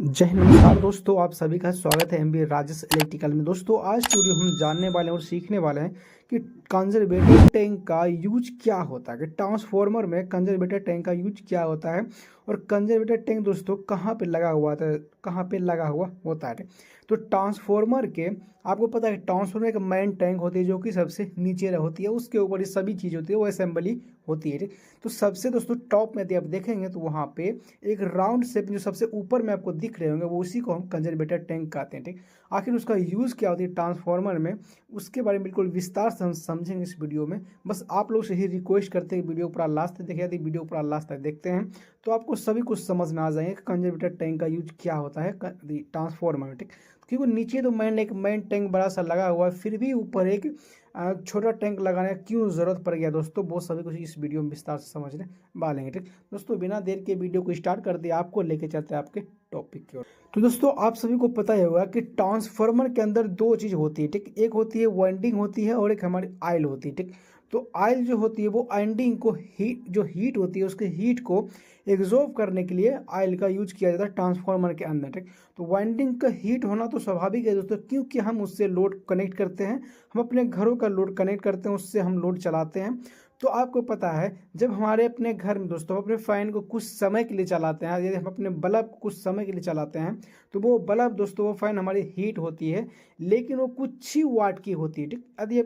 जय हिंद, नमस्कार दोस्तों। आप सभी का स्वागत है एमबी राजेश इलेक्ट्रिकल में। दोस्तों आज वीडियो हम जानने वाले हैं और सीखने वाले हैं कि कंजर्वेटर टैंक का यूज क्या होता है, कि ट्रांसफार्मर में कंजर्वेटर टैंक का यूज क्या होता है और कंजर्वेटर टैंक दोस्तों कहाँ पे लगा हुआ था, कहाँ पे लगा हुआ होता है। तो ट्रांसफार्मर के आपको पता है ट्रांसफार्मर एक मेन टैंक होती है जो कि सबसे नीचे होती है, उसके ऊपर ये सभी चीज़ होती है, वो असेंबली होती है। तो सबसे दोस्तों टॉप में यदि आप देखेंगे तो वहाँ पे एक राउंड शेप जो सबसे ऊपर में आपको दिख रहे होंगे वो उसी को हम कंजर्वेटर टैंक कहते हैं। ठीक, आखिर उसका यूज़ क्या होती है ट्रांसफार्मर में, उसके बारे में बिल्कुल विस्तार से हम समझेंगे इस वीडियो में। बस आप लोग से ही रिक्वेस्ट करते हैं वीडियो पूरा लास्ट तक देखिए। यदि वीडियो पूरा लास्ट तक देखते हैं तो आपको सभी कुछ समझ में आ जाएंगे कि कंजर्वेटर टैंक का यूज क्या होता है ट्रांसफार्मर में। ठीक, क्योंकि नीचे तो मेन टैंक बड़ा सा लगा हुआ है, फिर भी ऊपर एक छोटा टैंक लगाने का क्यों ज़रूरत पड़ गया दोस्तों, वो सभी कुछ इस वीडियो में विस्तार से समझने वालेंगे। ठीक दोस्तों, बिना देर के वीडियो को स्टार्ट कर दिया, आपको लेके चलते हैं आपके टॉपिक की ओर। तो दोस्तों आप सभी को पता ही होगा कि ट्रांसफार्मर के अंदर दो चीज़ होती है। ठीक, एक होती है वाइंडिंग होती है और एक हमारी आयल होती है। ठीक, तो आयल जो होती है वो वाइंडिंग को हीट होती है उसके हीट को एग्जॉर्ब करने के लिए आयल का यूज किया जाता है ट्रांसफार्मर के अंदर। ठीक, तो वाइंडिंग का हीट होना तो स्वाभाविक है दोस्तों, क्योंकि हम उससे लोड कनेक्ट करते हैं, हम अपने घरों का लोड कनेक्ट करते हैं, उससे हम लोड चलाते हैं। तो आपको पता है जब हमारे अपने घर में दोस्तों अपने फ़ैन को कुछ समय के लिए चलाते हैं, यदि हम अपने बल्ब को कुछ समय के लिए चलाते हैं तो वो बल्ब दोस्तों वो फ़ैन हमारी हीट होती है, लेकिन वो कुछ ही वाट की होती है। ठीक, यदि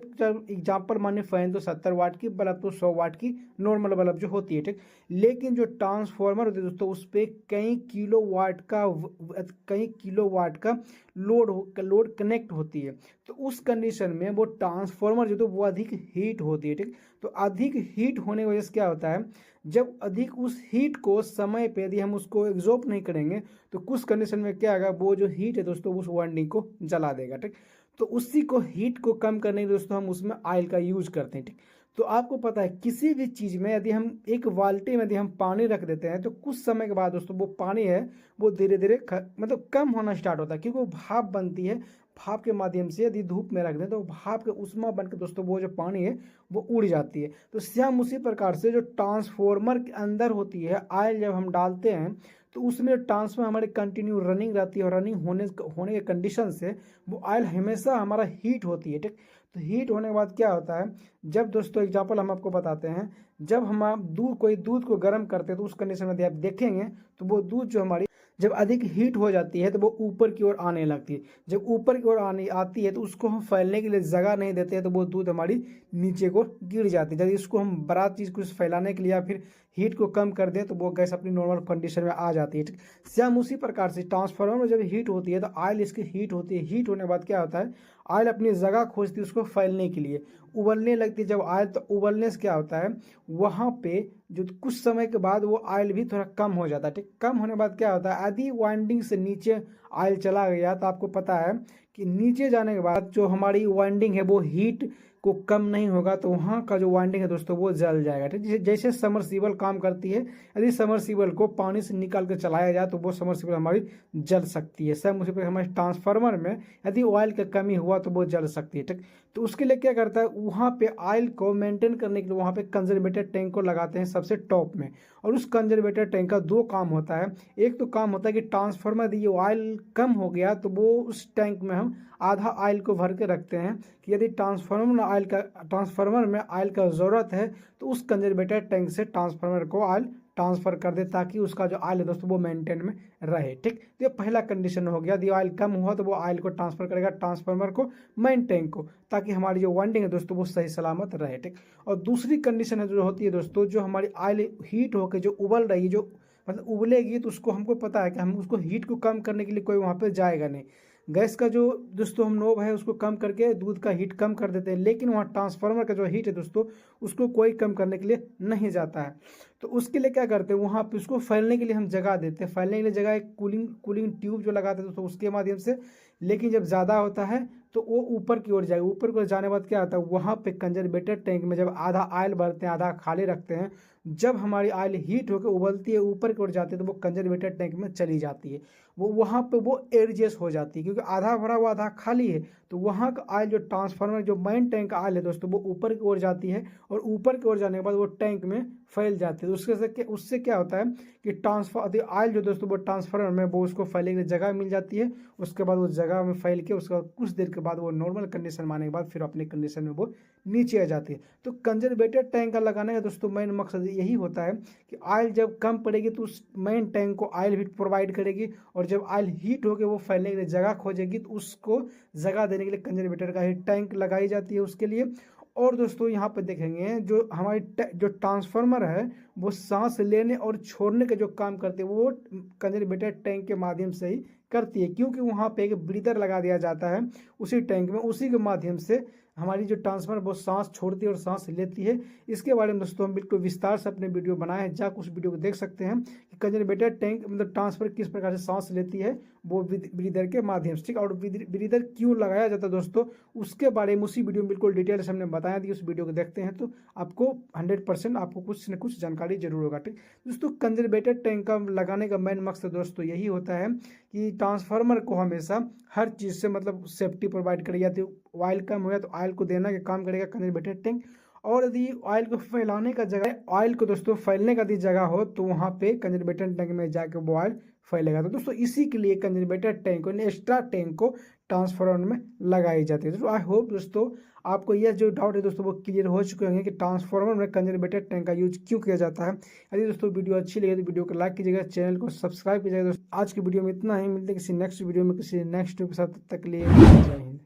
एग्जाम्पल माने फ़ैन तो 70 वाट की, बल्ब तो 100 वाट की नॉर्मल बल्ब जो होती है। ठीक, लेकिन जो ट्रांसफार्मर होती है दोस्तों उस पर कई किलो वाट का लोड कनेक्ट होती है। तो उस कंडीशन में वो ट्रांसफार्मर जो तो वो अधिक हीट होती है। ठीक, तो अधिक हीट होने की वजह से क्या होता है, जब अधिक उस हीट को समय पे यदि हम उसको एग्जॉर्ब नहीं करेंगे तो कुछ कंडीशन में क्या होगा, वो जो हीट है दोस्तों उस वाइंडिंग को जला देगा। ठीक, तो उसी को हीट को कम करने के लिए दोस्तों हम उसमें ऑयल का यूज करते हैं। ठीक, तो आपको पता है किसी भी चीज़ में यदि हम एक बाल्टी में यदि हम पानी रख देते हैं तो कुछ समय के बाद दोस्तों वो पानी है वो धीरे धीरे मतलब कम होना स्टार्ट होता है, क्योंकि वो भाप बनती है। भाप के माध्यम से यदि धूप में रख दें तो भाप के उष्मा बनकर दोस्तों वो जो पानी है वो उड़ जाती है। तो सेम उसी प्रकार से जो ट्रांसफार्मर के अंदर होती है ऑयल जब हम डालते हैं तो उसमें ट्रांसफार्मर हमारे कंटिन्यू रनिंग रहती है और रनिंग होने के कंडीशन से वो ऑयल हमेशा हमारा हीट होती है। ठीक, तो हीट होने के बाद क्या होता है, जब दोस्तों एग्जांपल हम आपको बताते हैं, जब हम कोई दूध को गर्म करते हैं तो उस कंडीशन में यदि आप देखेंगे तो वो दूध जो हमारी जब अधिक हीट हो जाती है तो वो ऊपर की ओर आने लगती है। जब ऊपर की ओर आने आती है तो उसको हम फैलने के लिए जगह नहीं देते हैं तो वो दूध हमारी नीचे को गिर जाती है। जब इसको हम बड़ा चीज़ कुछ फैलाने के लिए या फिर हीट को कम कर दें तो वो गैस अपनी नॉर्मल कंडीशन में आ जाती है। ठीक, सेम उसी प्रकार से ट्रांसफार्मर में जब हीट होती है तो ऑयल इसकी हीट होती है। हीट होने के बाद क्या होता है, ऑयल अपनी जगह खोजती है उसको फैलने के लिए, उबलने लगती है जब ऑयल, तो उबलने से क्या होता है वहाँ पे जो कुछ समय के बाद वो ऑयल भी थोड़ा कम हो जाता है। ठीक, कम होने के बाद क्या होता है, यदि वाइंडिंग से नीचे ऑयल चला गया तो आपको पता है कि नीचे जाने के बाद जो हमारी वाइंडिंग है वो हीट को कम नहीं होगा, तो वहाँ का जो वाइंडिंग है दोस्तों वो जल जाएगा। ठीक, जैसे समरसीबल काम करती है, यदि समरसीबल को पानी से निकाल कर चलाया जाए तो वो समरसीबल हमारी जल सकती है। सेम उसी पर हमारे ट्रांसफार्मर में यदि ऑयल का कमी हुआ तो वो जल सकती है। ठीक, तो उसके लिए क्या करता है, वहाँ पे ऑयल को मेंटेन करने के लिए वहाँ पे कंजर्वेटर टैंक को लगाते हैं सबसे टॉप में। और उस कंजर्वेटर टैंक का दो काम होता है, एक तो काम होता है कि ट्रांसफार्मर यदि ऑयल कम हो गया तो वो उस टैंक में हम आधा ऑयल को भर के रखते हैं कि यदि ट्रांसफार्मर में ऑयल का ज़रूरत है तो उस कंजर्वेटर टैंक से ट्रांसफार्मर को ऑयल ट्रांसफ़र कर दे ताकि उसका जो ऑयल है दोस्तों वो मेंटेन में रहे। ठीक, तो ये पहला कंडीशन हो गया, यदि ऑयल कम हुआ तो वो ऑयल को ट्रांसफ़र करेगा ट्रांसफार्मर को मेन टैंक को, ताकि हमारी जो वाइंडिंग है दोस्तों वो सही सलामत रहे। ठीक, और दूसरी कंडीशन है जो होती है दोस्तों, जो हमारी ऑयल हीट होकर जो उबल रही है, जो मतलब उबलेगी, तो उसको हमको पता है कि हम उसको हीट को कम करने के लिए कोई वहाँ पे जाएगा नहीं। गैस का जो दोस्तों हम नोब है उसको कम करके दूध का हीट कम कर देते हैं, लेकिन वहाँ ट्रांसफार्मर का जो हीट है दोस्तों उसको कोई कम करने के लिए नहीं जाता है। तो उसके लिए क्या करते हैं, वहाँ पे उसको फैलने के लिए हम जगह देते हैं, फैलने के लिए जगह एक कूलिंग ट्यूब जो लगाते हैं दोस्तों उसके माध्यम से। लेकिन जब ज़्यादा होता है तो वो ऊपर की ओर जाएगा, ऊपर की ओर जाने के बाद क्या होता है, वहाँ पे कंजर्वेटर टैंक में जब आधा ऑयल भरते हैं आधा खाली रखते हैं, जब हमारी ऑयल हीट होकर उबलती है ऊपर की ओर जाती है तो वो कंजर्वेटर टैंक में चली जाती है, वो वहाँ पे वो एडजस्ट हो जाती है, क्योंकि आधा भरा हुआ आधा खाली है। तो वहाँ का ऑयल जो ट्रांसफार्मर जो मेन टैंक का ऑयल है दोस्तों वो ऊपर की ओर जाती है और ऊपर की ओर जाने के बाद वो टैंक में फैल जाती है। तो उससे क्या होता है कि ट्रांसफर ऑयल जो दोस्तों वो ट्रांसफार्मर में वो उसको फैलने की जगह मिल जाती है। उसके बाद उस जगह में फैल के उसके बाद कुछ देर के बाद वो नॉर्मल कंडीशन में आने के बाद फिर अपने कंडीशन में वो नीचे आ जाती है। तो कंजर्वेटर टैंक का लगाने का दोस्तों मेन मकसद यही होता है कि ऑयल जब कम पड़ेगी तो उस मेन टैंक को ऑयल भी प्रोवाइड करेगी, और जब ऑयल हीट होकर वो फैलने के लिए जगह खोजेगी तो उसको जगह देने के लिए कंजर्वेटर का ही टैंक लगाई जाती है उसके लिए। और दोस्तों यहाँ पर देखेंगे जो हमारी जो ट्रांसफार्मर है वो सांस लेने और छोड़ने का जो काम करते हैं वो कंजर्वेटर टैंक के माध्यम से ही करती है, क्योंकि वहाँ पे एक ब्रीदर लगा दिया जाता है उसी टैंक में, उसी के माध्यम से हमारी जो ट्रांसफार्मर वो सांस छोड़ती है और सांस लेती है। इसके बारे में दोस्तों हम बिल्कुल विस्तार से अपने वीडियो बनाए हैं, जाकर उस वीडियो को देख सकते हैं कि कंजर्वेटर टैंक मतलब ट्रांसफर किस प्रकार से सांस लेती है वो ब्रीदर के माध्यम से, ठीक। और ब्रीदर क्यों लगाया जाता है दोस्तों उसके बारे में उसी वीडियो में बिल्कुल डिटेल से हमने बताया दी। उस वीडियो को देखते हैं तो आपको 100% आपको कुछ न कुछ जानकारी जरूर होगा, ठीक। दोस्तों कंजर्वेटर टैंक का लगाने का मेन मकसद दोस्तों यही होता है कि ट्रांसफार्मर को हमेशा हर चीज़ से मतलब सेफ्टी प्रोवाइड करी जाती है। ऑयल कम हो गया तो ऑयल को देना के काम करेगा कंजर्वेटर टैंक। और यदि ऑयल को फैलाने का जगह, ऑयल को दोस्तों फैलने का यदि जगह हो तो वहाँ पे कंजर्वेटर टैंक में जाके वो ऑयल फैलेगा। तो दोस्तों इसी के लिए कंजर्वेटर टैंक को एक्स्ट्रा टैंक को ट्रांसफार्मर में लगाई जाती है। तो आई होप दोस्तों आपको यह जो डाउट है दोस्तों वो क्लियर हो चुके होंगे कि ट्रांसफार्मर में कंजर्वेटर टैंक का यूज क्यों किया जाता है। यदि दोस्तों वीडियो अच्छी लगे तो वीडियो को लाइक कीजिएगा, चैनल को सब्सक्राइब कीजिएगा। दोस्तों आज की वीडियो में इतना ही, मिलते हैं किसी नेक्स्ट वीडियो में किसी नेक्स्ट के साथ, तब तक के लिए जय हिंद।